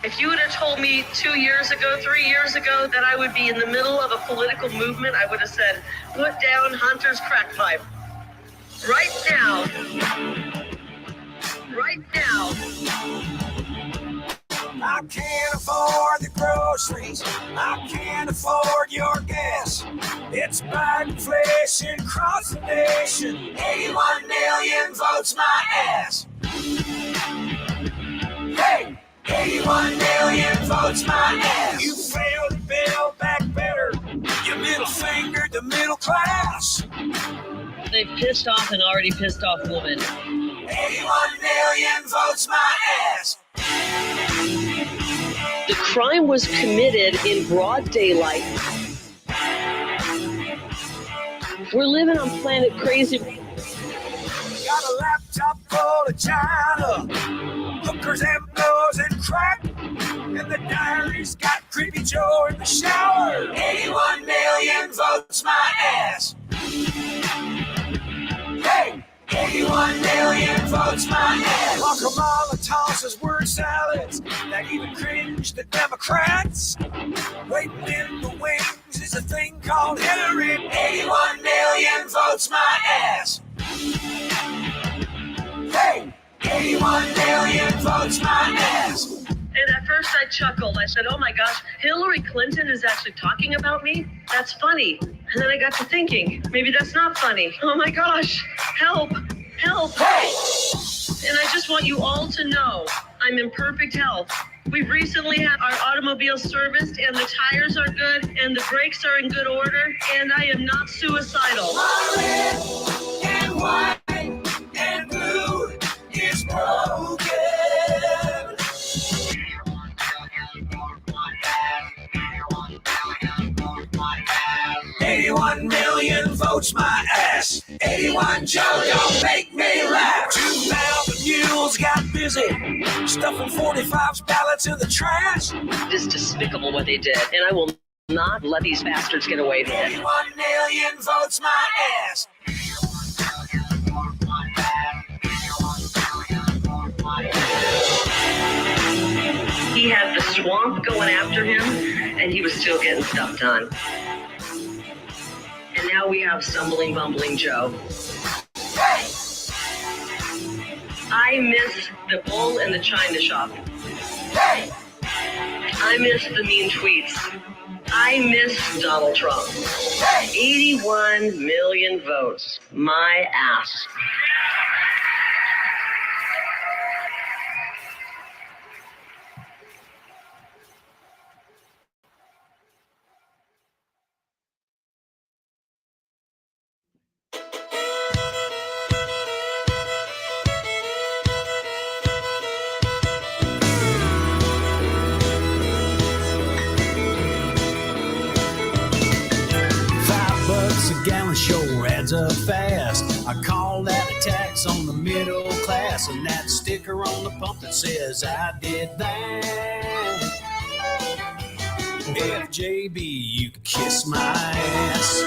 If you would have told me 2 years ago, 3 years ago, that I would be in the middle of a political movement, I would have said, put down Hunter's crack pipe. Right now, I can't afford the groceries. I can't afford your gas. It's bad inflation across the nation. 81 million votes my ass. Hey, 81 million votes my ass. You failed to build back better. You middle fingered the middle class. they've pissed off an already pissed off woman. 81 million votes my ass. The crime was committed in broad daylight. We're living on planet crazy. Got a laptop full of China, hookers and blows and crack, and the diary's got Creepy Joe in the shower. 81 million votes my ass. Hey, 81 million votes my ass. While Kamala tosses word salads that even cringe the Democrats, waiting in the wings is a thing called Hillary. 81 million votes my ass. Hey, 81 million votes my ass. And at first I chuckled. I said, oh my gosh, Hillary Clinton is actually talking about me? That's funny. And then I got to thinking, maybe that's not funny. Oh my gosh, help, help. Hey! And I just want you all to know I'm in perfect health. We've recently had our automobile serviced and the tires are good and the brakes are in good order and I am not suicidal. Red and white and blue is broken. 81 million votes my ass. 81 Joe, don't make me laugh. 2,000 mules got busy stuffing 45's ballots in the trash. It is despicable what they did, and I will not let these bastards get away with it. 81 million votes my ass. He had the swamp going after him, and he was still getting stuff done. And now we have stumbling, bumbling Joe. Hey! I miss the bull in the china shop. Hey! I miss the mean tweets. I miss Donald Trump. Hey! 81 million votes. My ass. $5 a gallon sure adds up fast. I call that a tax on the middle class, and that sticker on the pump that says I did that. FJB, you can kiss my ass.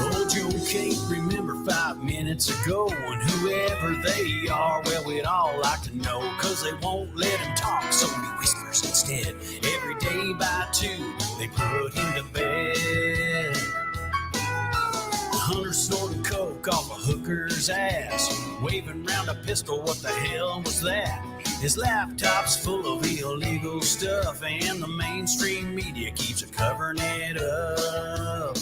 Old Joe can't remember 5 minutes ago, and whoever they are, well, we'd all like to know, cause they won't let him talk, so he whispers instead. Every day by 2, they put him to bed. Hunter snorting coke off a hooker's ass, waving round a pistol, what the hell was that? His laptop's full of illegal stuff, and the mainstream media keeps covering it up.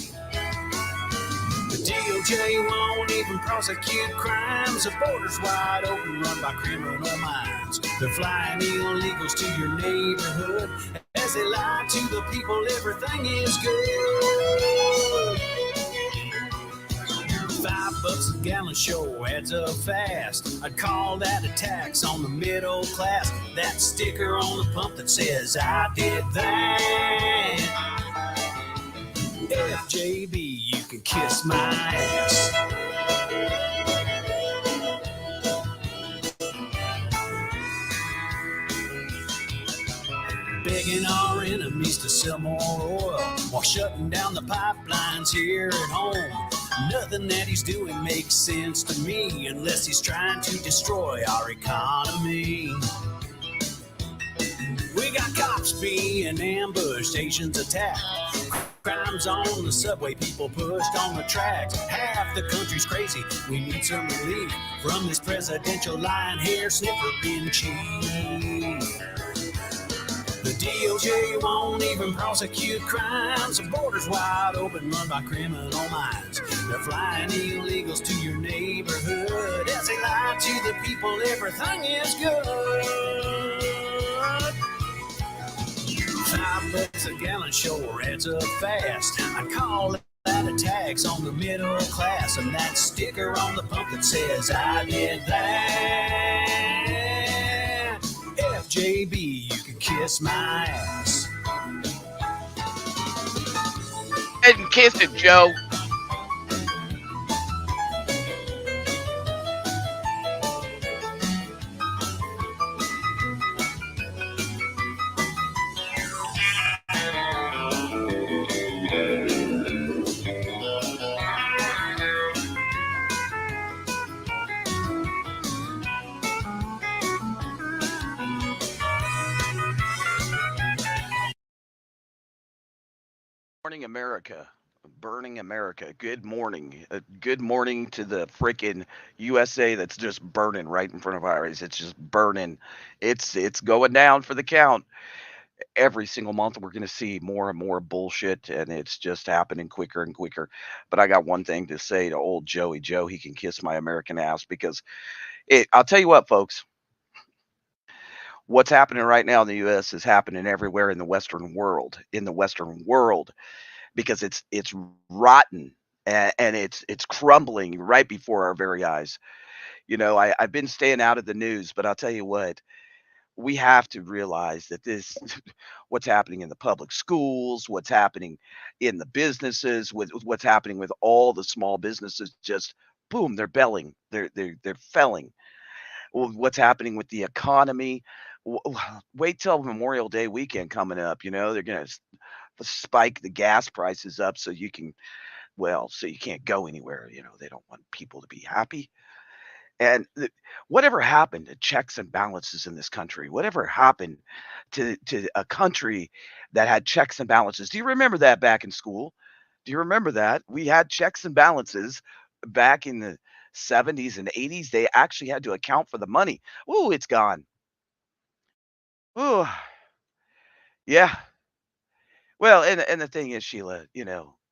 The DOJ won't even prosecute crimes. The border's wide open, run by criminal minds. They're flying illegals to your neighborhood as they lie to the people everything is good. $5 a gallon sure adds up fast. I'd call that a tax on the middle class. That sticker on the pump that says I did that. FJB, you can kiss my ass. Begging our enemies to sell more oil while shutting down the pipelines here at home. Nothing that he's doing makes sense to me unless he's trying to destroy our economy. We got cops being ambushed, Asians attacked. Crimes on the subway, people pushed on the tracks. Half the country's crazy. We need some relief from this presidential lion hair sniffer in chief. The DOJ won't even prosecute crimes. The border's wide open, run by criminal minds. They're flying illegals to your neighborhood as they lie to the people everything is good. $5 a gallon sure adds up fast. I call that a tax on the middle class, and that sticker on the pump that says I did that. FJB, you can kiss my ass. And kiss it, Joe. Morning, America. Burning America. Good morning. Good morning to the frickin' USA that's just burning right in front of our eyes. It's just burning. It's going down for the count. Every single month we're going to see more and more bullshit, and it's just happening quicker and quicker. But I got one thing to say to old Joey Joe. He can kiss my American ass because I'll tell you what, folks. What's happening right now in the US is happening everywhere in the Western world. In the Western world, because it's rotten, and it's crumbling right before our very eyes. I've been staying out of the news, but I'll tell you what, we have to realize that this what's happening in the public schools, what's happening in the businesses, with what's happening with all the small businesses, just boom, they're belling, they're felling. Well, what's happening with the economy? Wait till Memorial Day weekend coming up. They're gonna spike the gas prices up so you can, well, so you can't go anywhere. They don't want people to be happy. And whatever happened to checks and balances in this country? Whatever happened to a country that had checks and balances? Do you remember that back in school? Do you remember that we had checks and balances back in the 70s and 80s? They actually had to account for the money. Ooh, it's gone. Ooh, yeah. Well, and the thing is, Sheila,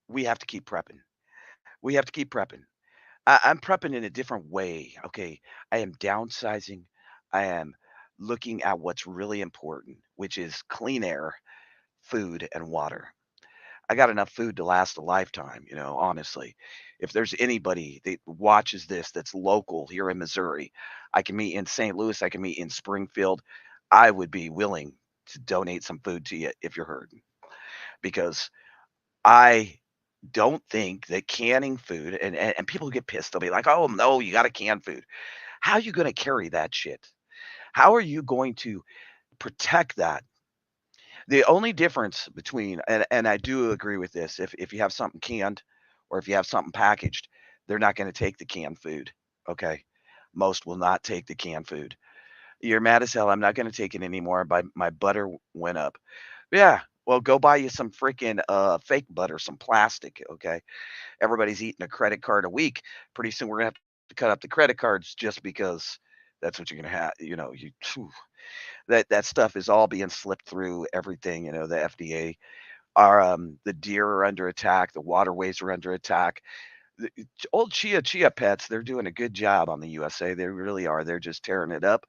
we have to keep prepping. We have to keep prepping. I'm prepping in a different way. Okay. I am downsizing. I am looking at what's really important, which is clean air, food, and water. I got enough food to last a lifetime, honestly. If there's anybody that watches this that's local here in Missouri, I can meet in St. Louis, I can meet in Springfield. I would be willing to donate some food to you if you're hurting, because I don't think that canning food, and people get pissed. They'll be like, "Oh no, you got to can food." How are you going to carry that shit? How are you going to protect that? The only difference between, and I do agree with this, if you have something canned or if you have something packaged, they're not going to take the canned food. Okay, most will not take the canned food. You're mad as hell. I'm not going to take it anymore. My butter went up. Yeah. Well, go buy you some freaking fake butter, some plastic. Okay. Everybody's eating a credit card a week. Pretty soon we're gonna have to cut up the credit cards just because that's what you're gonna have. That stuff is all being slipped through everything. The FDA, the deer are under attack. The waterways are under attack. The old Chia Pets, they're doing a good job on the USA. They really are. They're just tearing it up.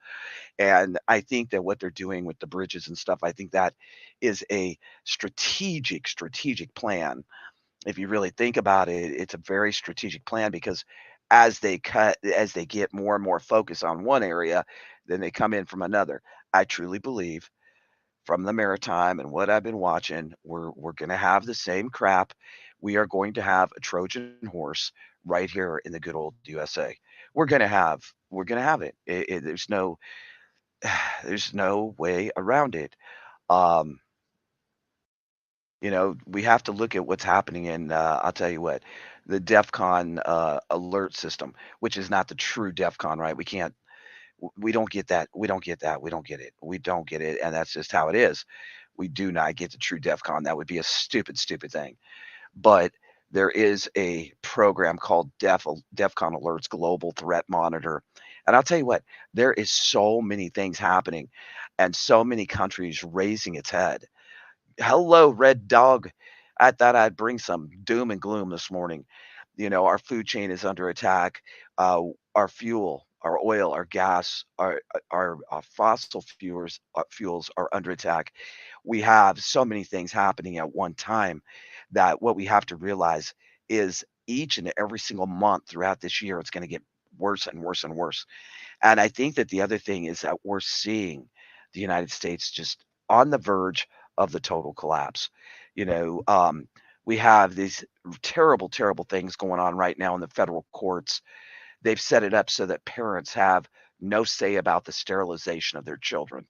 And I think that what they're doing with the bridges and stuff, I think that is a strategic plan. If you really think about it, it's a very strategic plan, because as they get more and more focus on one area, then they come in from another. I truly believe, from the maritime and what I've been watching, we're going to have the same crap. We are going to have a Trojan horse right here in the good old USA. We're going to have it. There's no way around it. Um, we have to look at what's happening in, I'll tell you what, the DEFCON alert system, which is not the true DEFCON, right? We don't get that. We don't get that. We don't get it. We don't get it. And that's just how it is. We do not get the true DEFCON. That would be a stupid, stupid thing. But there is a program called DEFCON Alerts Global Threat Monitor. And I'll tell you what, there is so many things happening and so many countries raising its head. Hello, Red Dog. I thought I'd bring some doom and gloom this morning. Our food chain is under attack. Our fuel, our oil, our gas, our fossil fuels are under attack. We have so many things happening at one time that what we have to realize is each and every single month throughout this year, it's going to get worse and worse and worse. And I think that the other thing is that we're seeing the United States just on the verge of the total collapse. You know, um, we have these terrible, terrible things going on right now in the federal courts. They've set it up so that parents have no say about the sterilization of their children.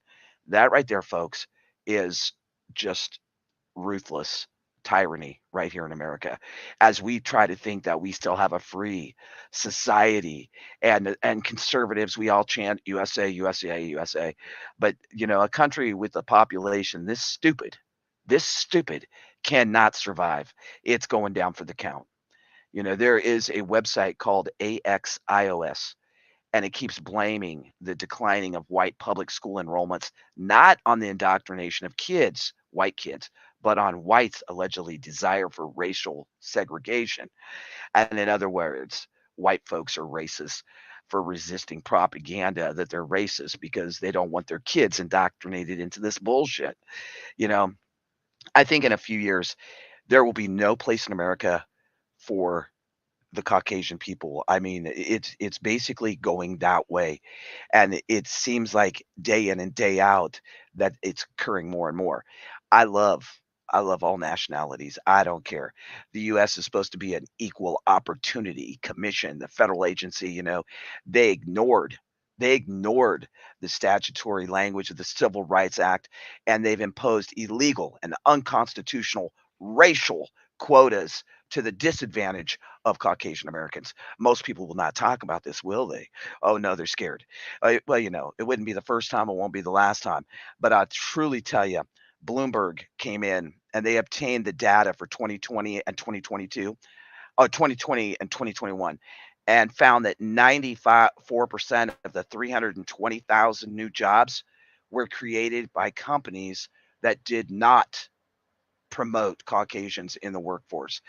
That right there, folks, is just ruthless tyranny right here in America, as we try to think that we still have a free society. And conservatives, we all chant USA, USA, USA. But a country with a population this stupid cannot survive. It's going down for the count. There is a website called AXIOS, and it keeps blaming the declining of white public school enrollments, not on the indoctrination of kids, white kids, but on whites' allegedly desire for racial segregation. And in other words, white folks are racist for resisting propaganda that they're racist because they don't want their kids indoctrinated into this bullshit. You know, I think in a few years, there will be no place in America for the Caucasian people. I mean, it's basically going that way, and it seems like day in and day out that it's occurring more and more. I love I love all nationalities. I don't care. The US is supposed to be an equal opportunity commission, the federal agency, they ignored they ignored the statutory language of the Civil Rights Act, and they've imposed illegal and unconstitutional racial quotas to the disadvantage of Caucasian Americans. Most people will not talk about this, will they? Oh no, they're scared. Well, it wouldn't be the first time, it won't be the last time. But I truly tell you, Bloomberg came in and they obtained the data for 2020 and 2022, 2020 and 2021, and found that 94% of the 320,000 new jobs were created by companies that did not promote Caucasians in the workforce.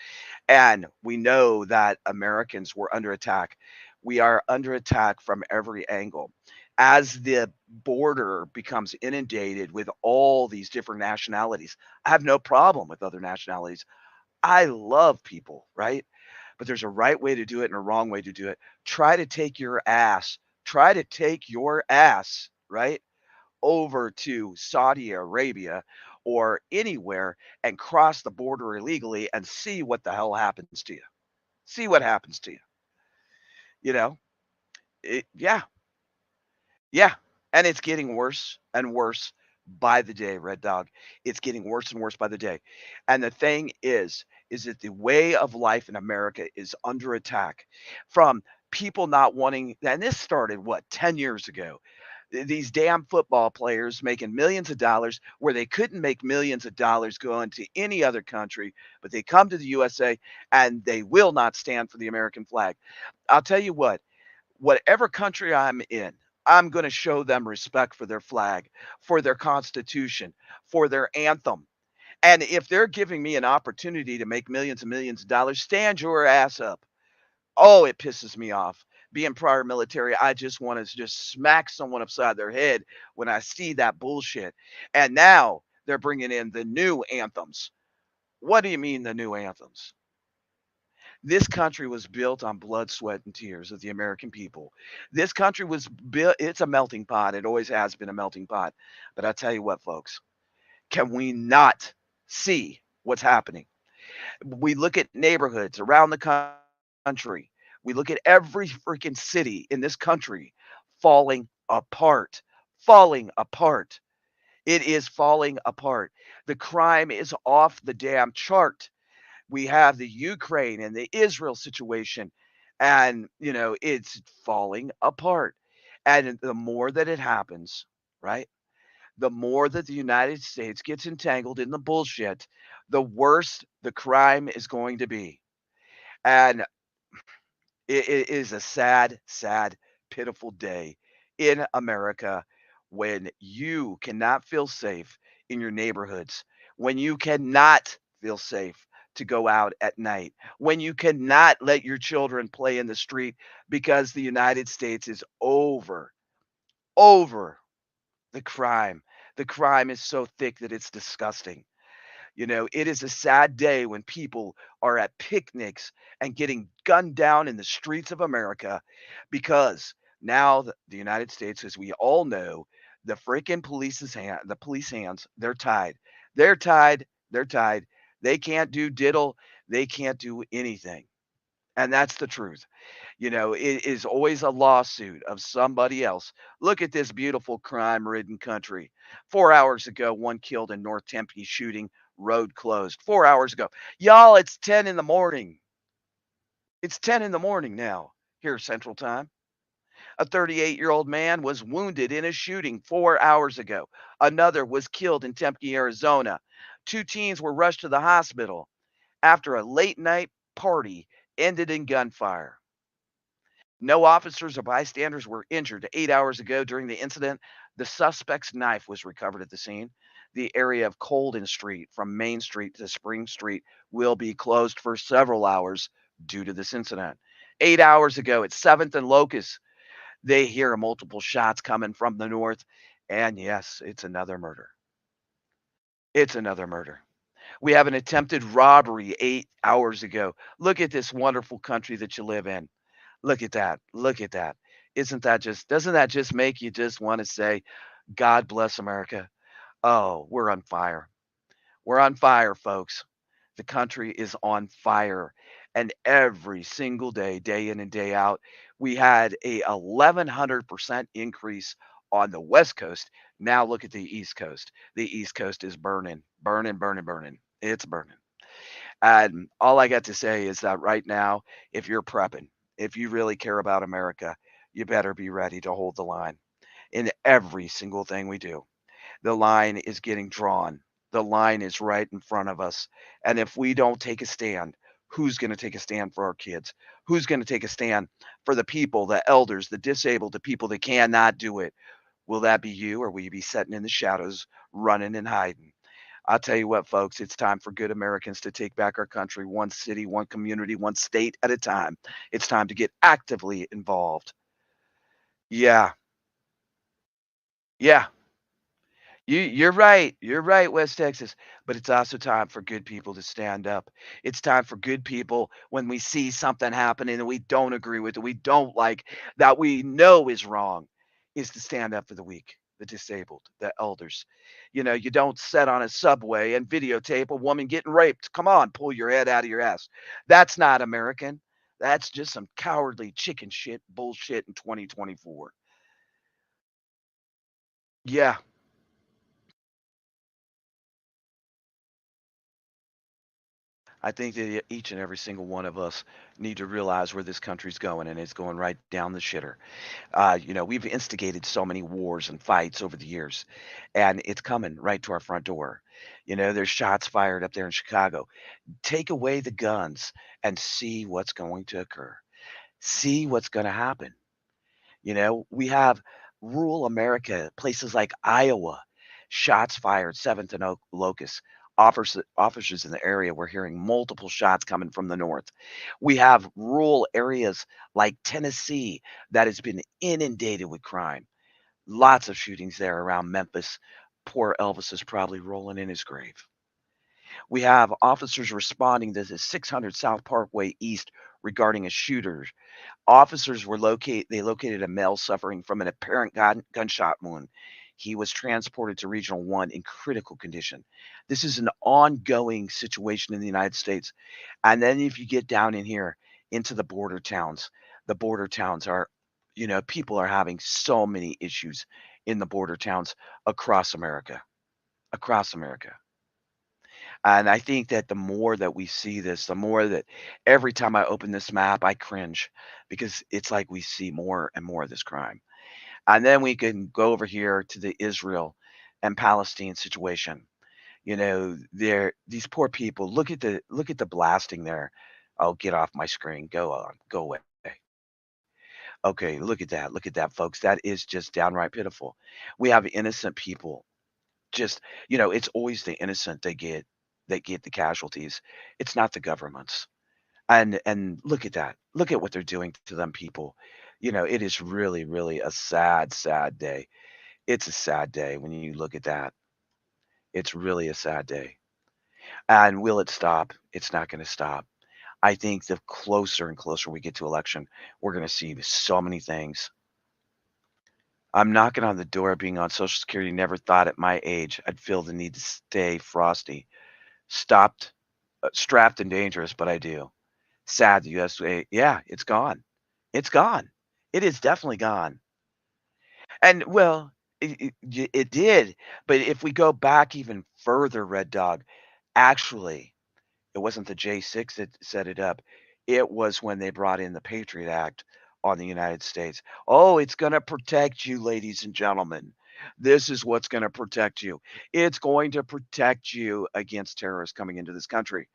And we know that Americans were under attack. We are under attack from every angle. As the border becomes inundated with all these different nationalities, I have no problem with other nationalities. I love people, right? But there's a right way to do it and a wrong way to do it. Try to take your ass, right, over to Saudi Arabia or anywhere and cross the border illegally and see what the hell happens to you. See what happens to you. You know, yeah, yeah. And it's getting worse and worse by the day, Red Dog. It's getting worse and worse by the day. And the thing is that the way of life in America is under attack from people not wanting, and this started what, 10 years ago. These damn football players making millions of dollars where they couldn't make millions of dollars going to any other country, but they come to the USA and they will not stand for the American flag. I'll tell you what, whatever country I'm in, I'm going to show them respect for their flag, for their constitution, for their anthem. And if they're giving me an opportunity to make millions and millions of dollars, stand your ass up. Oh, it pisses me off. Being prior military, I just want to just smack someone upside their head when I see that bullshit. And now they're bringing in the new anthems. What do you mean the new anthems? This country was built on blood, sweat, and tears of the American people. This country was built, it's a melting pot. It always has been a melting pot. But I tell you what, folks, can we not see what's happening? We look at neighborhoods around the country. We look at every freaking city in this country falling apart, falling apart. It is falling apart. The crime is off the damn chart. We have the Ukraine and the Israel situation, and it's falling apart. And the more that it happens, right? The more that the United States gets entangled in the bullshit, the worse the crime is going to be. And it is a sad, sad, pitiful day in America when you cannot feel safe in your neighborhoods, when you cannot feel safe to go out at night, when you cannot let your children play in the street because the United States is over the crime. The crime is so thick that it's disgusting. It is a sad day when people are at picnics and getting gunned down in the streets of America because now the United States, as we all know, the freaking the police hands, they're tied. They're tied. They're tied. They can't do diddle. They can't do anything. And that's the truth. It is always a lawsuit of somebody else. Look at this beautiful crime-ridden country. 4 hours ago, one killed in North Tempe shooting, road closed. 4 hours ago. Y'all, it's 10 in the morning. It's 10 in the morning now, here Central Time. A 38-year-old man was wounded in a shooting 4 hours ago. Another was killed in Tempe, Arizona. 2 teens were rushed to the hospital after a late night party ended in gunfire. No officers or bystanders were injured. 8 hours ago during the incident, the suspect's knife was recovered at the scene. The area of Colden Street from Main Street to Spring Street will be closed for several hours due to this incident. 8 hours ago at 7th and Locust, they hear multiple shots coming from the north. And yes, it's another murder. It's another murder. We have an attempted robbery 8 hours ago. Look at this wonderful country that you live in. Look at that. Look at that. Doesn't that just make you just want to say, God bless America? Oh, we're on fire. We're on fire, folks. The country is on fire. And every single day, day in and day out, we had a 1100% increase on the West Coast. Now look at the East Coast. The East Coast is burning, burning, burning, burning. It's burning. And all I got to say is that right now, if you're prepping, if you really care about America, you better be ready to hold the line in every single thing we do. The line is getting drawn. The line is right in front of us. And if we don't take a stand, who's going to take a stand for our kids? Who's going to take a stand for the people, the elders, the disabled, the people that cannot do it? Will that be you, or will you be sitting in the shadows, running and hiding? I'll tell you what, folks, it's time for good Americans to take back our country, one city, one community, one state at a time. It's time to get actively involved. Yeah, yeah. You're right. You're right, West Texas. But it's also time for good people to stand up. It's time for good people when we see something happening that we don't agree with, that we don't like, that we know is wrong, is to stand up for the weak, the disabled, the elders. You don't sit on a subway and videotape a woman getting raped. Come on, pull your head out of your ass. That's not American. That's just some cowardly chicken shit bullshit in 2024. Yeah. I think that each and every single one of us need to realize where this country's going, and it's going right down the shitter. We've instigated so many wars and fights over the years, and it's coming right to our front door. There's shots fired up there in Chicago. Take away the guns and see what's going to occur. See what's going to happen. We have rural America, places like Iowa, shots fired, 7th and Locust. Officers in the area were hearing multiple shots coming from the north. We have rural areas like Tennessee that has been inundated with crime. Lots of shootings there around Memphis. Poor Elvis is probably rolling in his grave. We have officers responding to the 600 South Parkway East regarding a shooter. Officers located a male suffering from an apparent gunshot wound. He was transported to Regional 1 in critical condition. This is an ongoing situation in the United States. And then if you get down in here into the border towns are, people are having so many issues in the border towns across America. Across America. And I think that the more that we see this, the more that every time I open this map, I cringe because it's like we see more and more of this crime. And then we can go over here to the Israel and Palestine situation. You know, they're these poor people. Look at the blasting there. Oh, get off my screen. Go on. Go away. Okay, look at that. Look at that, folks. That is just downright pitiful. We have innocent people. Just, it's always the innocent that get the casualties. It's not the governments. And look at that. Look at what they're doing to them people. It is really, really a sad, sad day. It's a sad day when you look at that. It's really a sad day. And will it stop? It's not going to stop. I think the closer and closer we get to election, we're going to see so many things. I'm knocking on the door. Being on Social Security, never thought at my age I'd feel the need to stay frosty. Strapped and dangerous, but I do. Sad, the USA. Yeah, it's gone. It's gone. It is definitely gone. And well, it did. But if we go back even further, Red Dog, actually, it wasn't the J6 that set it up. It was when they brought in the Patriot Act on the United States. Oh, it's going to protect you, ladies and gentlemen. This is what's going to protect you. It's going to protect you against terrorists coming into this country.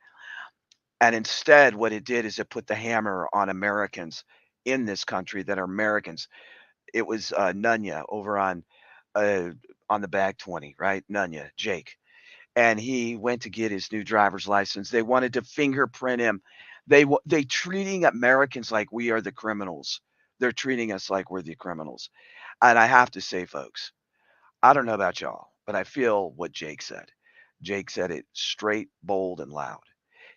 And instead, what it did is it put the hammer on Americans in this country that are Americans. It was Nunya over uh, on the bag 20, right? Nunya, Jake. And he went to get his new driver's license. They wanted to fingerprint him. They treating Americans like we are the criminals. They're treating us like we're the criminals. And I have to say, folks, I don't know about y'all, but I feel what Jake said. Jake said it straight, bold, and loud.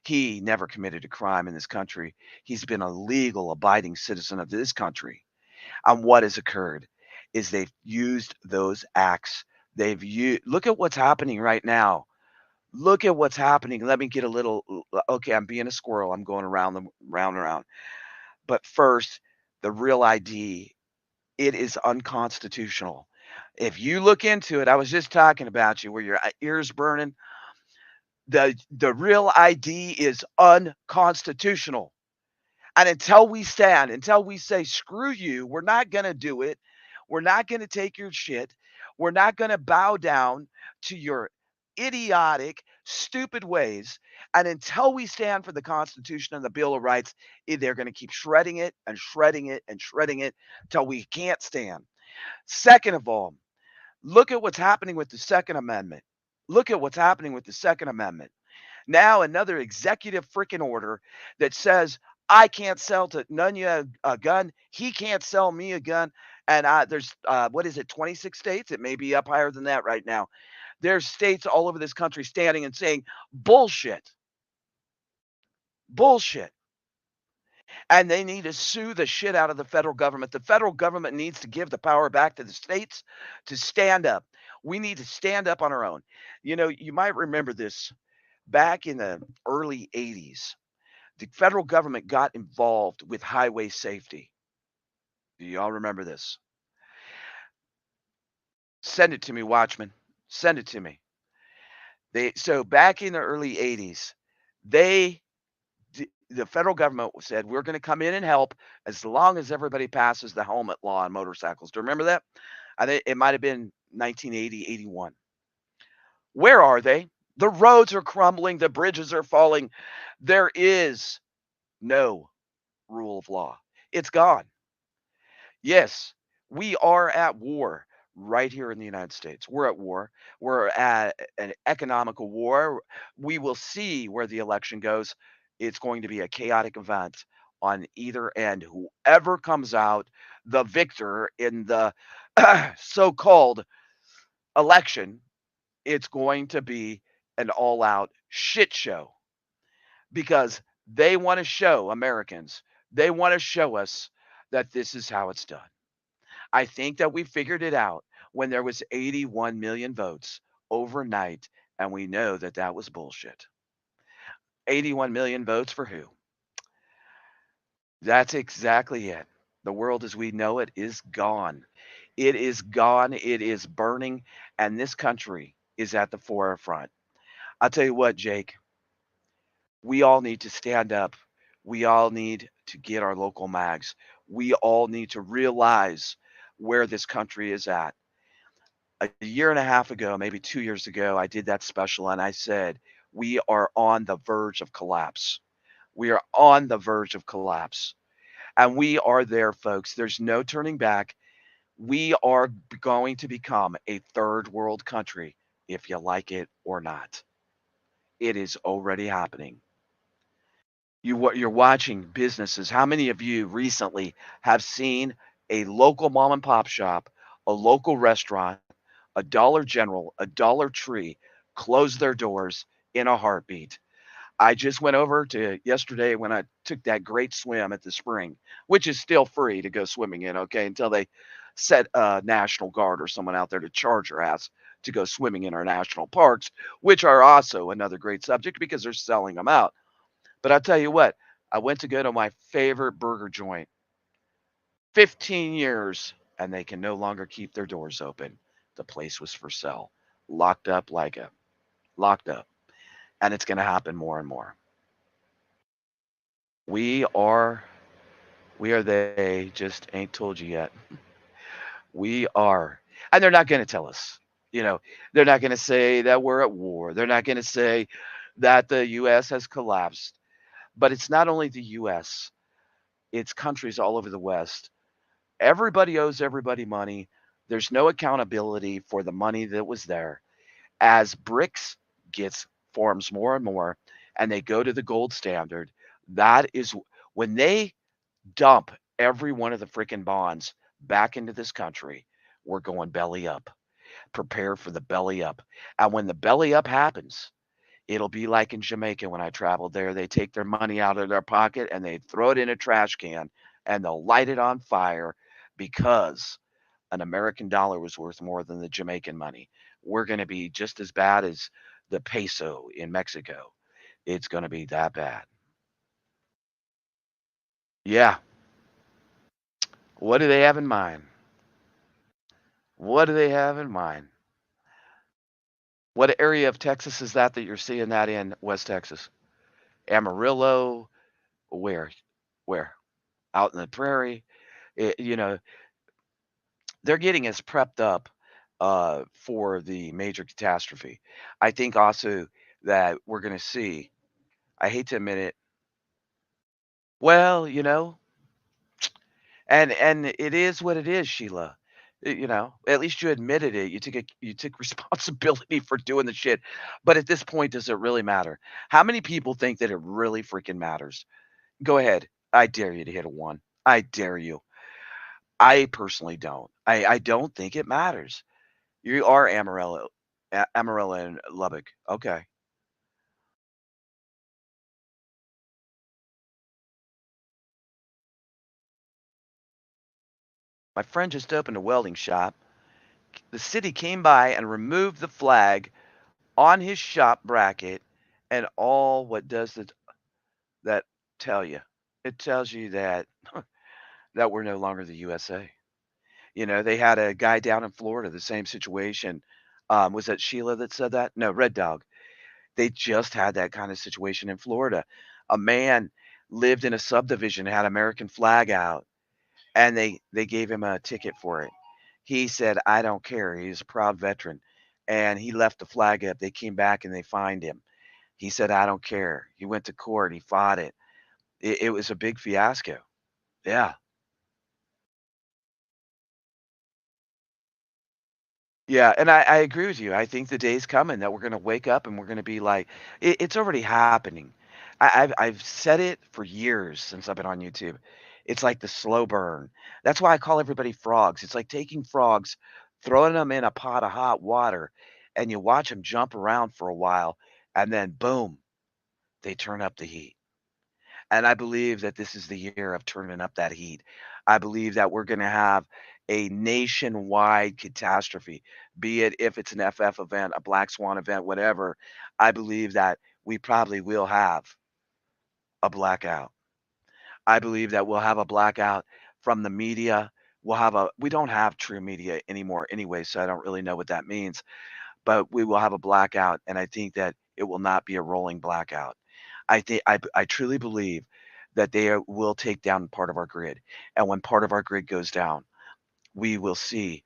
He never committed a crime in this country. He's been a legal, abiding citizen of this country. And what has occurred is they've used those acts. Look at what's happening right now. Look at what's happening. Let me get a little. Okay, I'm being a squirrel. I'm going around them, round and around. But first, the real ID, it is unconstitutional. If you look into it, I was just talking about you where your ears burning. The real ID is unconstitutional. And until we say, screw you, we're not going to do it. We're not going to take your shit. We're not going to bow down to your idiotic, stupid ways. And until we stand for the Constitution and the Bill of Rights, they're going to keep shredding it and shredding it and shredding it till we can't stand. Second of all, look at what's happening with the Second Amendment. Look at what's happening with the Second Amendment. Now another executive freaking order that says I can't sell to Nunya a gun. He can't sell me a gun. And there's what is it, 26 states? It may be up higher than that right now. There's states all over this country standing and saying bullshit, bullshit. And they need to sue the shit out of the federal government. The federal government needs to give the power back to the states to stand up. We need to stand up on our own. You might remember this back in the early 80s. The federal government got involved with highway safety. Do y'all remember this? Send it to me, Watchman. Send it to me. So back in the early 80s, the federal government said, we're going to come in and help as long as everybody passes the helmet law on motorcycles. Do you remember that? I think it might have been 1980, 81. Where are they? The roads are crumbling. The bridges are falling. There is no rule of law. It's gone. Yes, we are at war right here in the United States. We're at war. We're at an economical war. We will see where the election goes. It's going to be a chaotic event on either end. Whoever comes out the victor in the so-called election, it's going to be an all-out shit show because they want to show Americans, they want to show us that this is how it's done. I think that we figured it out when there was 81 million votes overnight, and we know that that was bullshit. 81 million votes for who? That's exactly it. The world as we know it is gone. It is gone. It is burning, and this country is at the forefront. I'll tell you what, Jake, we all need to stand up. We all need to get our local mags. We all need to realize where this country is at. A year and a half ago, maybe 2 years ago, I did that special and I said, we are on the verge of collapse. We are on the verge of collapse. And we are there, folks. There's no turning back. We are going to become a third world country, if you like it or not. It is already happening. You're watching businesses. How many of you recently have seen a local mom and pop shop, a local restaurant, a Dollar General, a Dollar Tree close their doors in a heartbeat? I just went over to yesterday when I took that great swim at the spring, which is still free to go swimming in, okay, until they set a National Guard or someone out there to charge your ass to go swimming in our national parks, which are also another great subject because they're selling them out. But I'll tell you what, I went to go to my favorite burger joint, 15 years, and they can no longer keep their doors open. The place was for sale, locked up like a locked up. And it's going to happen more and more. We are they just ain't told you yet. We are. And they're not going to tell us. You know, they're not going to say that we're at war. They're not going to say that the US has collapsed. But it's not only the US, it's countries all over the West. Everybody owes everybody money. There's no accountability for the money that was there. As BRICS gets forms more and more and they go to the gold standard, that is when they dump every one of the freaking bonds back into this country, we're going belly up. Prepare for the belly up. And when the belly up happens, it'll be like in Jamaica when I traveled there. They take their money out of their pocket and they throw it in a trash can and they'll light it on fire because an American dollar was worth more than the Jamaican money. We're going to be just as bad as the peso in Mexico. It's going to be that bad. Yeah. What do they have in mind? What do they have in mind? What area of Texas is that you're seeing that in West Texas? Amarillo? Where? Where? Out in the prairie? You know, they're getting us prepped up for the major catastrophe. I think also that we're going to see, I hate to admit it, well, and it is what it is, Sheila. At least you admitted it. You took responsibility for doing the shit. But at this point, does it really matter? How many people think that it really freaking matters? Go ahead. I dare you to hit a one. I dare you. I personally don't. I don't think it matters. You are Amarillo, Amarillo and Lubbock. Okay. My friend just opened a welding shop. The city came by and removed the flag on his shop bracket, and all what does that tell you? It tells you that that we're no longer the USA. They had a guy down in Florida, the same situation. Was that Sheila that said that? No, Red Dog. They just had that kind of situation in Florida. A man lived in a subdivision, had American flag out, and they gave him a ticket for it. He said, "I don't care." He's a proud veteran, and he left the flag up. They came back and they fined him. He said, "I don't care." He went to court. He fought it. It was a big fiasco. Yeah. Yeah, and I agree with you. I think the day's coming that we're gonna wake up and we're gonna be like, it's already happening. I've said it for years since I've been on YouTube. It's like the slow burn. That's why I call everybody frogs. It's like taking frogs, throwing them in a pot of hot water, and you watch them jump around for a while, and then boom, they turn up the heat. And I believe that this is the year of turning up that heat. I believe that we're going to have a nationwide catastrophe, be it if it's an FF event, a Black Swan event, whatever. I believe that we probably will have a blackout. I believe that we'll have a blackout from the media. We don't have true media anymore anyway, so I don't really know what that means, but we will have a blackout. And I think that It will not be a rolling blackout. I truly believe that they will take down part of our grid, and when part of our grid goes down, we will see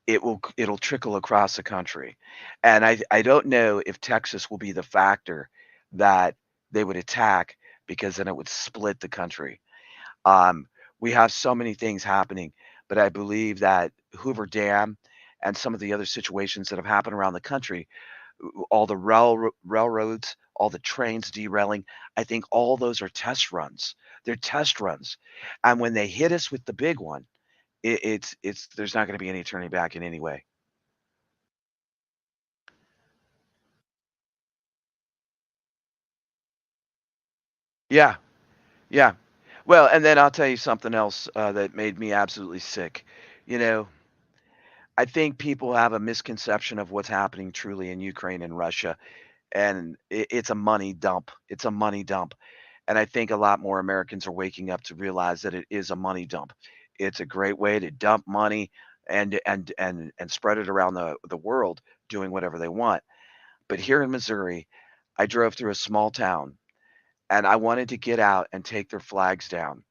it'll trickle across the country. And I don't know if Texas will be the factor that they would attack, because then it would split the country. Um, we have so many things happening, but I believe that Hoover Dam and some of the other situations that have happened around the country, all the railroads, all the trains derailing, I think all those are test runs. They're test runs. And when they hit us with the big one, it's there's not going to be any turning back in any way. Yeah, yeah. Well, and then I'll tell you something else that made me absolutely sick. You know, I think people have a misconception of what's happening truly in Ukraine and Russia, and it's a money dump. It's a money dump. And I think a lot more Americans are waking up to realize that it is a money dump. It's a great way to dump money and spread it around the world, doing whatever they want. But here in Missouri, I drove through a small town, and I wanted to get out and take their flags down.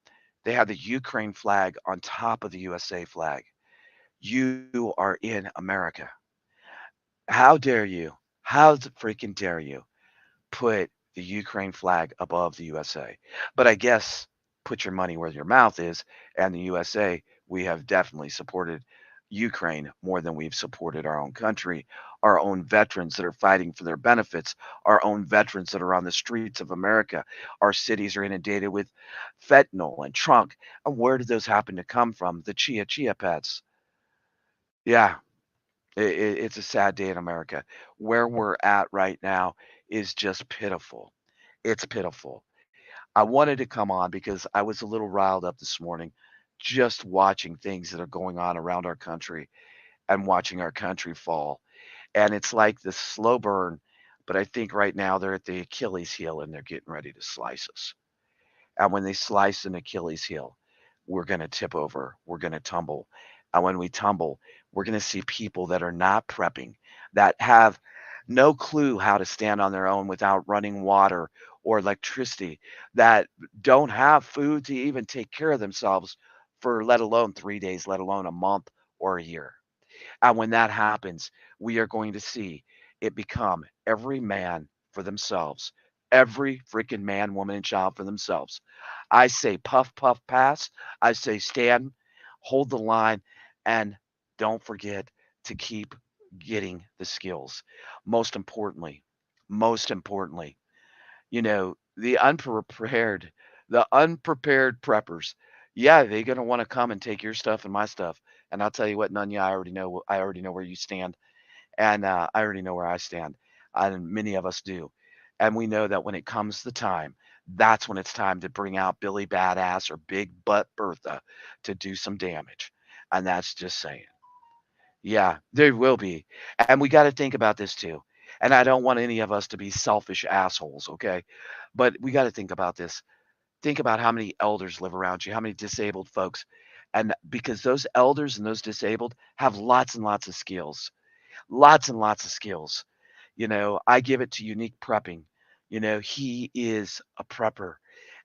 They had the Ukraine flag on top of the USA flag. You are in America. How dare you? How freaking dare you put the Ukraine flag above the USA? But I guess put your money where your mouth is, and the USA, we have definitely supported Ukraine more than we've supported our own country, our own veterans that are fighting for their benefits, our own veterans that are on the streets of America. Our cities are inundated with fentanyl and trunk. And where did those happen to come from? The chia pets. Yeah, it's a sad day in America. Where we're at right now is just pitiful. It's pitiful. I wanted to come on because I was a little riled up this morning just watching things that are going on around our country and watching our country fall. And it's like this slow burn, but I think right now they're at the Achilles heel and they're getting ready to slice us. And when they slice an Achilles heel, we're going to tip over, we're going to tumble. And when we tumble, we're going to see people that are not prepping, that have no clue how to stand on their own without running water or electricity, that don't have food to even take care of themselves for let alone 3 days, let alone a month or a year. And when that happens, we are going to see it become every man for themselves, every freaking man, woman, and child for themselves. I say puff, puff, pass. I say stand, hold the line, and don't forget to keep getting the skills. Most importantly, most importantly, the unprepared preppers, yeah, they're gonna want to come and take your stuff and my stuff. And I'll tell you what, Nunya, I already know where you stand, and I already know where I stand, and many of us do. And we know that when it comes the time, that's when it's time to bring out Billy Badass or Big Butt Bertha to do some damage. And that's just saying. Yeah, there will be. And we got to think about this too. And I don't want any of us to be selfish assholes, okay? But we got to think about this. Think about how many elders live around you, how many disabled folks. And because those elders and those disabled have lots and lots of skills, lots and lots of skills. I give it to Unique Prepping. He is a prepper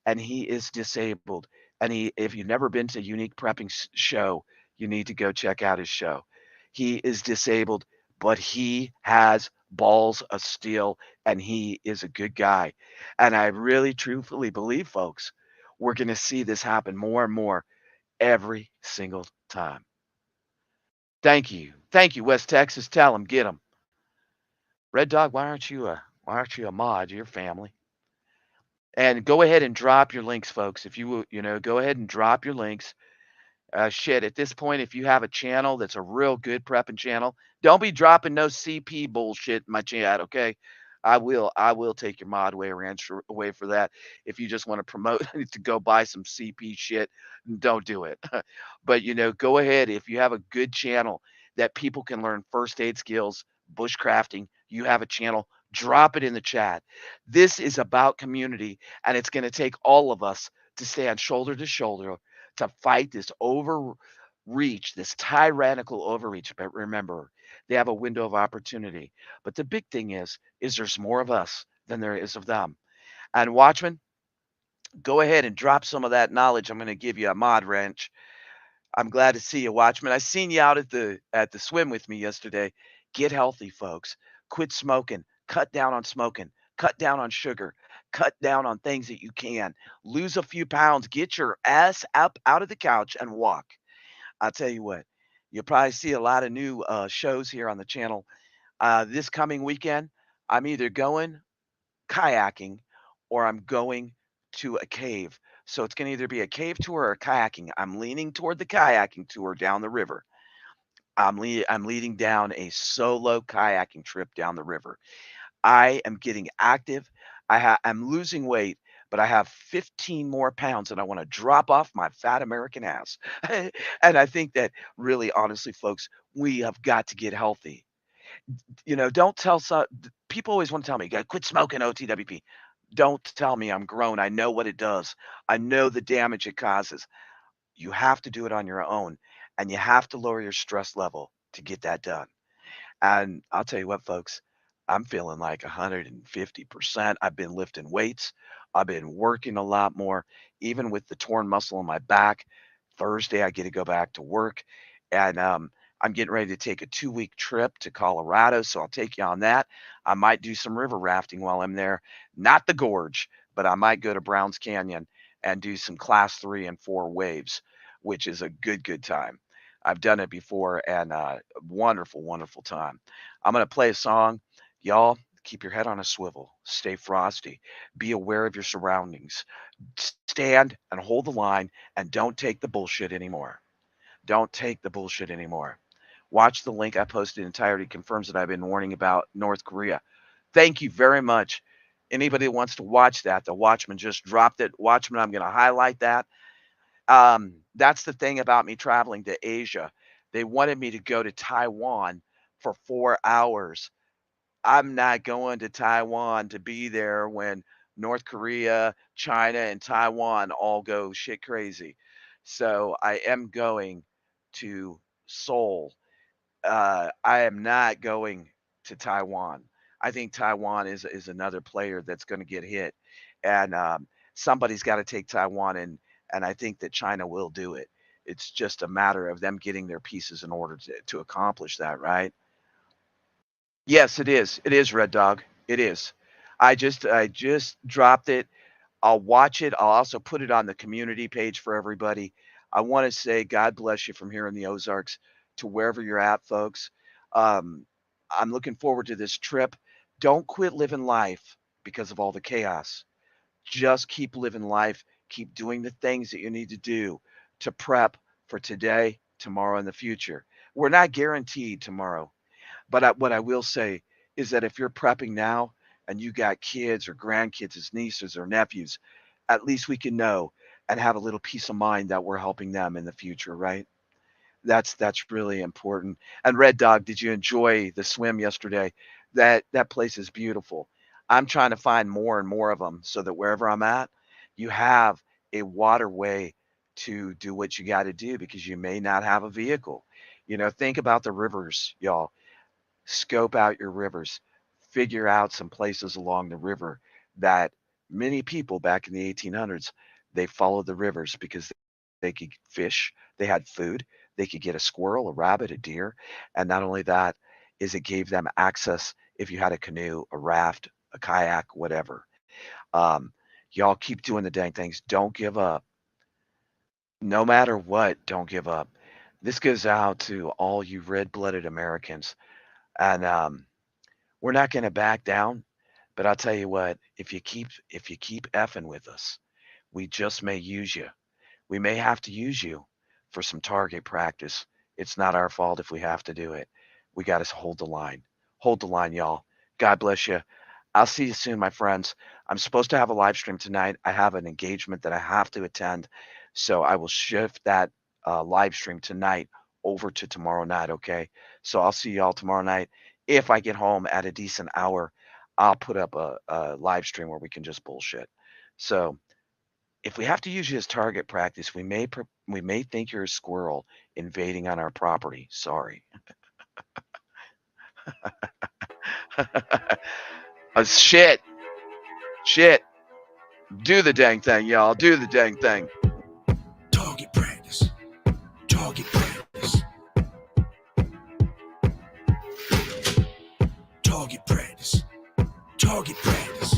and he is disabled. And if you've never been to Unique Prepping show, you need to go check out his show. He is disabled, but he has balls of steel and he is a good guy. And I really truthfully believe, folks, we're going to see this happen more and more every single time. Thank you. Thank you, West Texas. Tell them, get them. Red Dog, why aren't you a mod? Your family. And go ahead and drop your links, folks. If you will, go ahead and drop your links. Shit, at this point, if you have a channel that's a real good prepping channel, don't be dropping no CP bullshit in my chat, okay? I will take your mod away for that. If you just want to promote to go buy some CP shit, don't do it. But go ahead if you have a good channel that people can learn first aid skills, bushcrafting, you have a channel, drop it in the chat. This is about community, and it's going to take all of us to stand shoulder to shoulder to fight this reach, this tyrannical overreach. But remember, they have a window of opportunity. But the big thing is there's more of us than there is of them. And Watchman, go ahead and drop some of that knowledge. I'm going to give you a mod wrench. I'm glad to see you, Watchman. I seen you out at the swim with me yesterday. Get healthy, folks. Quit smoking. Cut down on smoking. Cut down on sugar. Cut down on things that you can. Lose a few pounds. Get your ass up out of the couch and walk. I'll tell you what. You'll probably see a lot of new shows here on the channel. This coming weekend, I'm either going kayaking or I'm going to a cave. So it's going to either be a cave tour or kayaking. I'm leaning toward the kayaking tour down the river. I'm leading down a solo kayaking trip down the river. I am getting active. I'm losing weight, but I have 15 more pounds and I want to drop off my fat American ass. And I think that really, honestly, folks, we have got to get healthy. Don't tell people always want to tell me, "You gotta quit smoking OTWP." Don't tell me I'm grown. I know what it does. I know the damage it causes. You have to do it on your own, and you have to lower your stress level to get that done. And I'll tell you what, folks, I'm feeling like 150%. I've been lifting weights. I've been working a lot more, even with the torn muscle in my back. Thursday, I get to go back to work. And I'm getting ready to take a 2-week trip to Colorado. So I'll take you on that. I might do some river rafting while I'm there. Not the gorge, but I might go to Browns Canyon and do some class 3 and 4 waves, which is a good time. I've done it before and wonderful, wonderful time. I'm going to play a song. Y'all, keep your head on a swivel. Stay frosty. Be aware of your surroundings. Stand and hold the line and don't take the bullshit anymore. Don't take the bullshit anymore. Watch the link I posted in entirety confirms that I've been warning about North Korea. Thank you very much. Anybody that wants to watch that, the Watchman just dropped it. Watchman, I'm going to highlight that. That's the thing about me traveling to Asia. They wanted me to go to Taiwan for 4 hours. I'm not going to Taiwan to be there when North Korea, China, and Taiwan all go shit crazy. So I am going to Seoul. I am not going to Taiwan. I think Taiwan is another player that's going to get hit, and somebody's got to take Taiwan, and I think that China will do it. It's just a matter of them getting their pieces in order to accomplish that, right? Yes, it is. It is Red Dog. It is. I just dropped it. I'll watch it. I'll also put it on the community page for everybody. I want to say God bless you from here in the Ozarks to wherever you're at, folks. Um, I'm looking forward to this trip. Don't quit living life because of all the chaos. Just keep living life. Keep doing the things that you need to do to prep for today, tomorrow, and the future. We're not guaranteed tomorrow. But what I will say is that if you're prepping now and you got kids or grandkids as nieces or nephews, at least we can know and have a little peace of mind that we're helping them in the future, right? That's really important. And Red Dog, did you enjoy the swim yesterday? That place is beautiful. I'm trying to find more and more of them so that wherever I'm at, you have a waterway to do what you got to do because you may not have a vehicle. Think about the rivers, y'all. Scope out your rivers, figure out some places along the river that many people back in the 1800s, they followed the rivers because they could fish, they had food, they could get a squirrel, a rabbit, a deer, and not only that is it gave them access if you had a canoe, a raft, a kayak, whatever. Um, y'all keep doing the dang things. Don't give up. No matter what, don't give up. This goes out to all you red-blooded Americans. And we're not going to back down, but I'll tell you what, if you keep effing with us, we just may use you. We may have to use you for some target practice. It's not our fault if we have to do it. We got to hold the line. Hold the line, y'all. God bless you. I'll see you soon, my friends. I'm supposed to have a live stream tonight. I have an engagement that I have to attend. So I will shift that live stream tonight over to tomorrow night, okay? So I'll see y'all tomorrow night. If I get home at a decent hour, I'll put up a live stream where we can just bullshit. So if we have to use you as target practice, we may We may think you're a squirrel invading on our property. Sorry. Shit. Shit. Do the dang thing, y'all. Do the dang thing. Target practice. Target practice. Target practice. Target practice.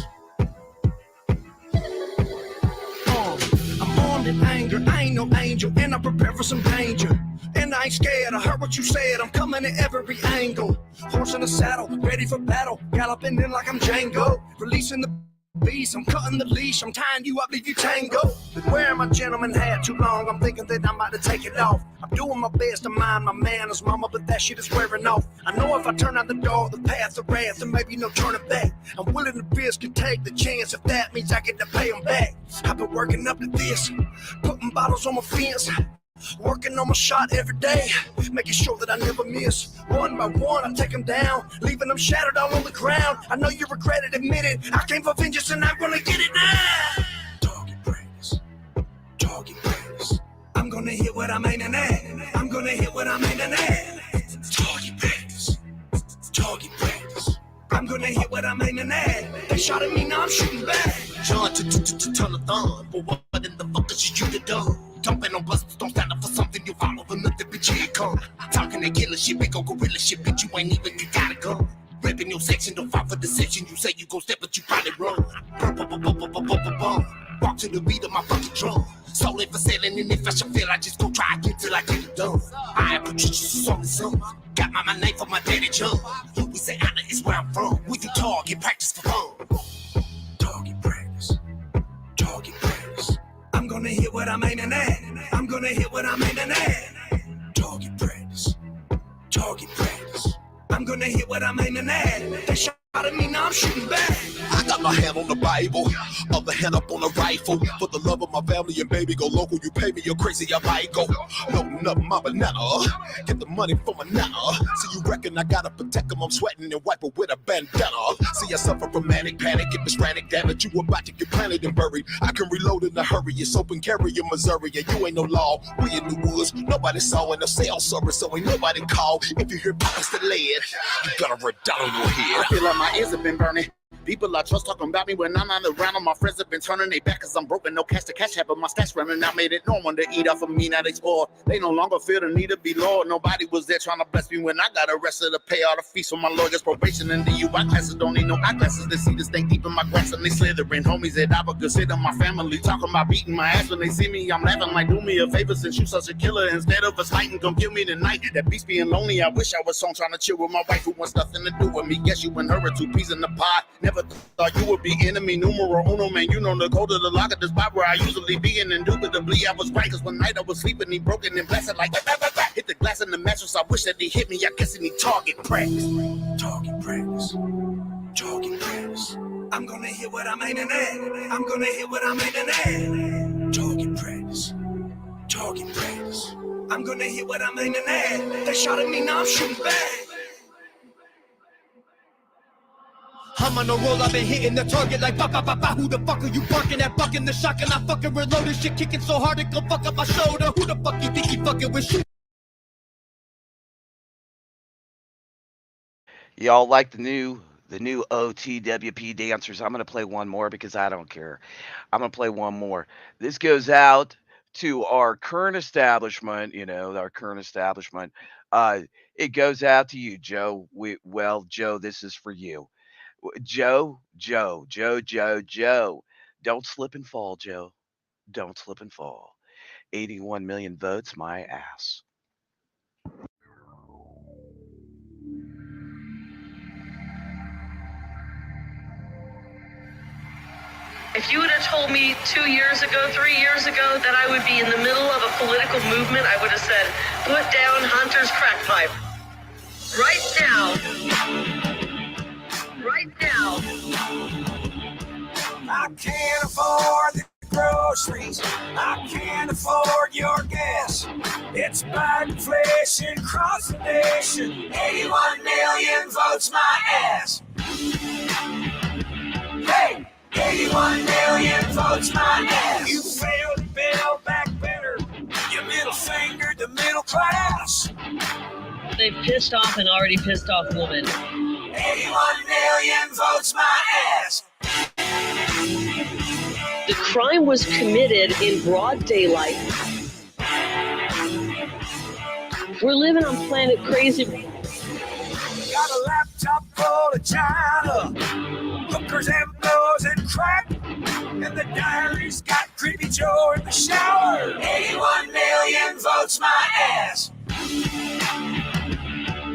I'm armed in anger. I ain't no angel, and I'm prepared for some danger. And I ain't scared. I heard what you said. I'm coming at every angle. Horse in the saddle, ready for battle. Galloping in like I'm Django. Releasing the beast. I'm cutting the leash. I'm tying you up, leave you tango. Been wearing my gentleman hat too long. I'm thinking that I'm about to take it off. I'm doing my best to mind my manners, mama, but that shit is wearing off. I know if I turn out the door, the path of wrath, there may be no turning back. I'm willing to risk and take the chance if that means I get to pay them back. I've been working up to this, putting bottles on my fence. Working on my shot every day, making sure that I never miss. One by one, I take them down, leaving them shattered all on the ground. I know you regret it, admit it. I came for vengeance and I'm gonna get it now. Target practice. Target practice. I'm gonna hit what I'm aiming at. I'm gonna hit what I'm aiming at. Target practice. Target practice. I'm gonna hit what I'm aiming at. They shot at me, now I'm shooting back. John to turn the thumb. But what in the fuck is you done? Jumping on buses, don't stand up for something. You follow for nothing, bitch, here it come. Talking that killer shit, big old gorilla shit, bitch, you ain't even got a gun. Ripping your section, don't fight for the section. You say you gon' step, but you probably run. Walk to the beat of my fucking drum. Solely for selling, and if I should fail, I just go try again till I get it done. I am Patricia, on the sun. Got my name for my daddy John. We say Anna is where I'm from. We do target practice for fun. Target practice. Target practice. I'm gonna hit what I'm aiming at. I'm gonna hit what I'm aiming at. Target practice. Target practice. I'm gonna hit what I'm aiming at. They shot at me, now I'm shooting back. I got my hand on the Bible, other hand up on the rifle. For the love of my family and baby, go local. You pay me, you're crazy, I might go. Loading up my banana, get the money from a nana. See, you reckon I gotta protect them, I'm sweating and wipe it with a bandana. See, I suffer from manic panic, if it's frantic damage, you about to get planted and buried. I can reload in a hurry, it's open carry in Missouri, and you ain't no law. We in the woods, nobody saw in the cell service, so ain't nobody call. If you hear pockets to lead, you got a red dot on your head. I feel like my ears have been burning. People I trust talking about me when I'm not around. All my friends have been turning their back cause I'm broken. No cash to cash have, but my stash running out. Made it normal to eat off of me, now they spoil. They no longer feel the need to be loyal. Nobody was there trying to bless me when I got arrested to pay all the fees for my lawyer's probation. And the UI classes don't need no eyeglasses to see this thing deep in my grass and they slithering. Homies that I would consider my family talking about beating my ass when they see me. I'm laughing like, do me a favor since you such a killer. Instead of us fighting, come kill me tonight. That beast being lonely, I wish I was home trying to chill with my wife who wants nothing to do with me. Guess you and her are two peas in the pot. Never thought you would be enemy numero uno, man. You know the code of the lock of the spot where I usually be in. Indubitably, I was right, cause one night I was sleeping, he broke it and blasted like hit the glass in the mattress. I wish that he hit me. I guess he need target practice. Target practice. Target practice. I'm gonna hit what I'm aiming at. I'm gonna hit what I'm aiming at. Target practice. Target practice. I'm gonna hit what I'm aiming at. They shot at me, now I'm shooting back. I'm on a roll, I've been hitting the target like ba ba ba ba. Who the fuck are you barking at? Bucking the shotgun, I fucking reloaded. Shit kicking so hard it gon' fuck up my shoulder. Who the fuck you think you fucking with? Shoot. Y'all like the new OTWP dancers? I'm gonna play one more because I don't care. I'm gonna play one more. This goes out to our current establishment. You know, our current establishment. It goes out to you, Joe. Joe, this is for you. Joe. Don't slip and fall, Joe. Don't slip and fall. 81 million votes, my ass. If you would have told me 2 years ago, 3 years ago, that I would be in the middle of a political movement, I would have said, put down Hunter's crack pipe. Right now. Right now. I can't afford the groceries. I can't afford your gas. It's Biden inflation across the nation. 81 million votes my ass. Hey, 81 million votes my ass. You failed to build back better. You middle finger to middle class. They've pissed off an already pissed off woman. 81 million votes my ass. The crime was committed in broad daylight. We're living on planet crazy. Got a laptop full of China, hookers and blows and crack, and the diary's got Creepy Joe in the shower. 81 million votes my ass.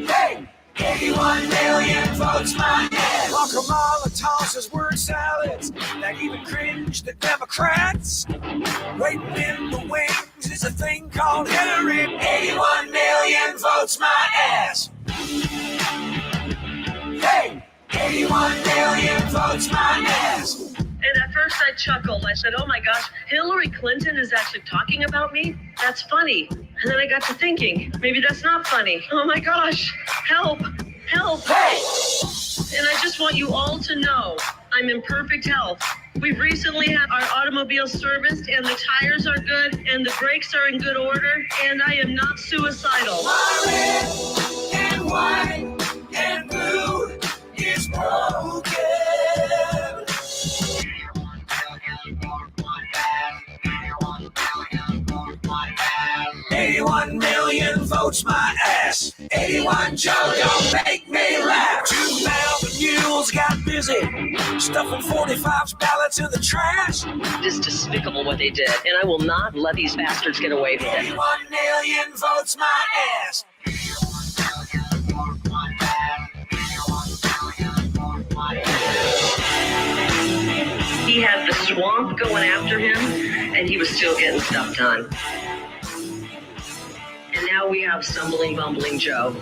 Hey, 81 million votes my ass. While Kamala tosses word salads that even cringe the Democrats, waiting in the wings is a thing called Hillary. 81 million votes my ass. Hey, 81 million votes my ass. And at first I chuckled. I said, oh my gosh, Hillary Clinton is actually talking about me? That's funny. And then I got to thinking, maybe that's not funny. Oh my gosh, help, help. Hey! And I just want you all to know, I'm in perfect health. We've recently had our automobile serviced and the tires are good and the brakes are in good order and I am not suicidal. My red and white and blue is broken. 81 million votes my ass. 81 Joe, don't make me laugh. 2 Melbourne mules got busy stuffing 45's ballots in the trash. It is despicable what they did, and I will not let these bastards get away with it. 81 million votes my ass. He had the swamp going after him, and he was still getting stuff done. And now we have stumbling, bumbling Joe.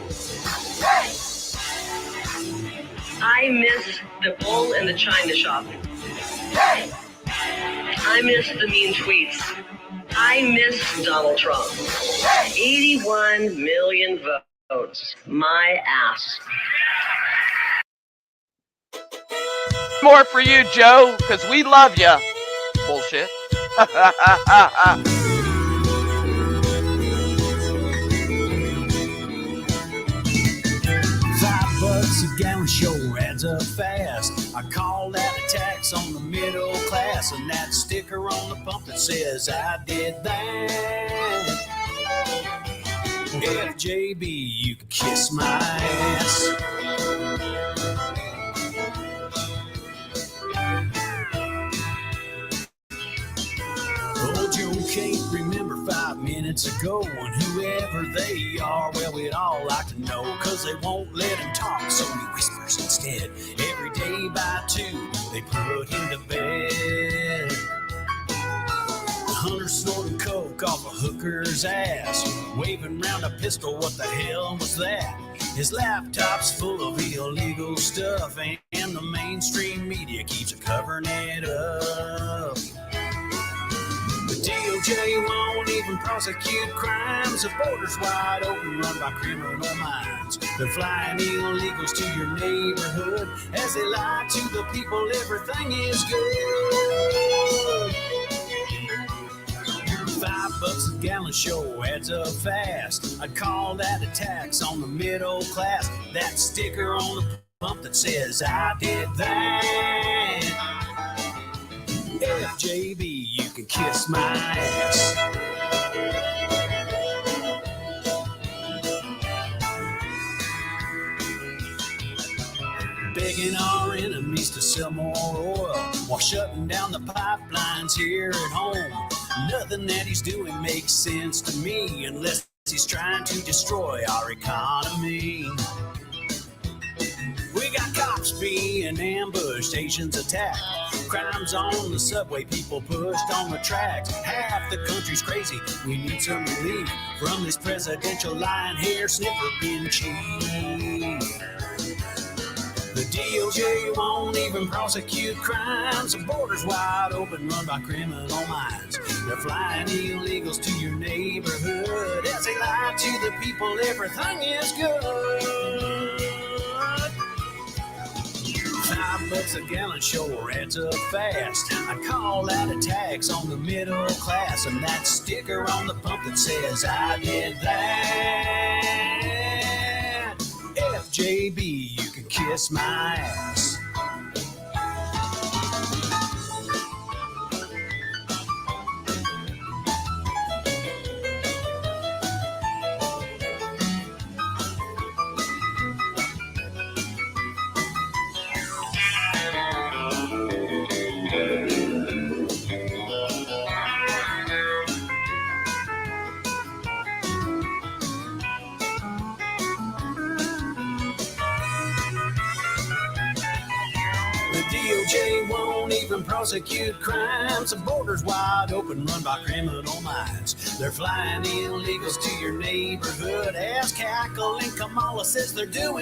I miss the bull in the china shop. I miss the mean tweets. I miss Donald Trump. 81 million votes. My ass. More for you, Joe, because we love you. Bullshit. $5 a gallon sure adds up fast. I call that a tax on the middle class, and that sticker on the pump that says I did that. FJB, you can kiss my ass. Oh, Joe can't remember 5 minutes ago, and whoever they are, well, we'd all like to know, cause they won't let him talk, so he whispers instead. Every day by 2, they put him to bed. The hunter snorting coke off a hooker's ass, waving around a pistol, what the hell was that? His laptop's full of illegal stuff, and the mainstream media keeps covering it up. The DOJ won't even prosecute crimes. The border's wide open, run by criminal minds. They're flying illegals to your neighborhood as they lie to the people everything is good. $5 a gallon sure adds up fast. I'd call that a tax on the middle class. That sticker on the pump that says I did that. FJB, you can kiss my ass. Begging our enemies to sell more oil while shutting down the pipelines here at home. Nothing that he's doing makes sense to me unless he's trying to destroy our economy. We got cops being ambushed, Asians attacked, crimes on the subway, people pushed on the tracks. Half the country's crazy, we need some relief from this presidential lion hair sniffer bin chief. The DOJ won't even prosecute crimes. The border's wide open, run by criminal minds. They're flying illegals to your neighborhood as they lie to the people everything is good. $5 $5 a gallon sure adds up fast. I'd call that a tax on the middle class, and that sticker on the pump that says I did that. FJB, you can kiss my ass. DOJ won't even prosecute crimes. The border's wide open, run by criminal minds. They're flying illegals to your neighborhood. As Cackle and Kamala says they're doing